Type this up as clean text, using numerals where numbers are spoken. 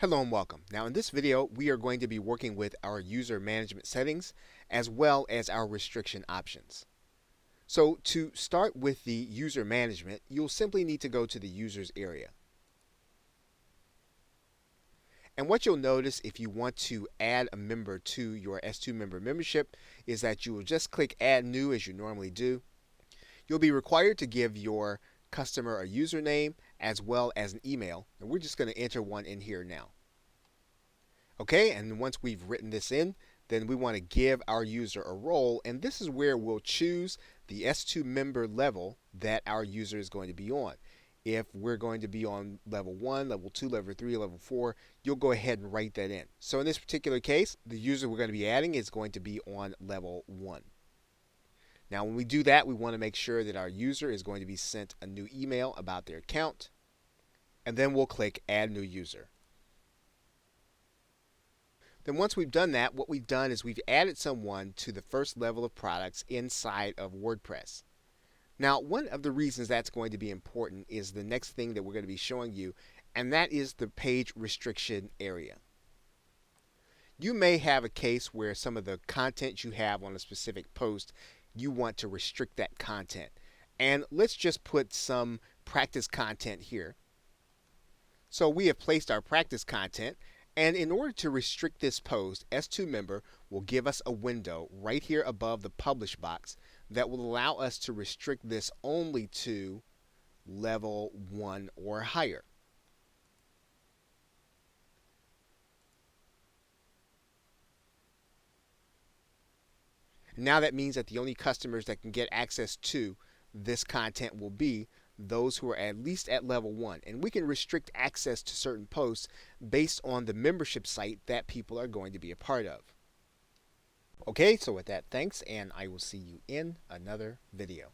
Hello and welcome. Now in this video we are going to be working with our user management settings as well as our restriction options. So to start with the user management, you'll simply need to go to the users area. And what you'll notice if you want to add a member to your S2 member membership is that you will just click add new as you normally do. You'll be required to give your customer a username as well as an email, and we're just going to enter one in here now. Okay, and once we've written this in, then we want to give our user a role, and this is where we'll choose the S2 member level that our user is going to be on. If we're going to be on level 1, level 2, level 3, level 4, you'll go ahead and write that in. So in this particular case, the user we're going to be adding is going to be on level 1. Now when we do that, we want to make sure that our user is going to be sent a new email about their account, and then we'll click add new user. Then once we've done that, what we've done is we've added someone to the first level of products inside of WordPress. Now, one of the reasons that's going to be important is the next thing that we're going to be showing you, and that is the page restriction area. You may have a case where some of the content you have on a specific post, you want to restrict that content. And let's just put some practice content here. So we have placed our practice content. And in order to restrict this post, S2 member will give us a window right here above the publish box that will allow us to restrict this only to level 1 or higher. Now that means that the only customers that can get access to this content will be those who are at least at level 1, and we can restrict access to certain posts based on the membership site that people are going to be a part of. Okay, so with that, thanks, and I will see you in another video.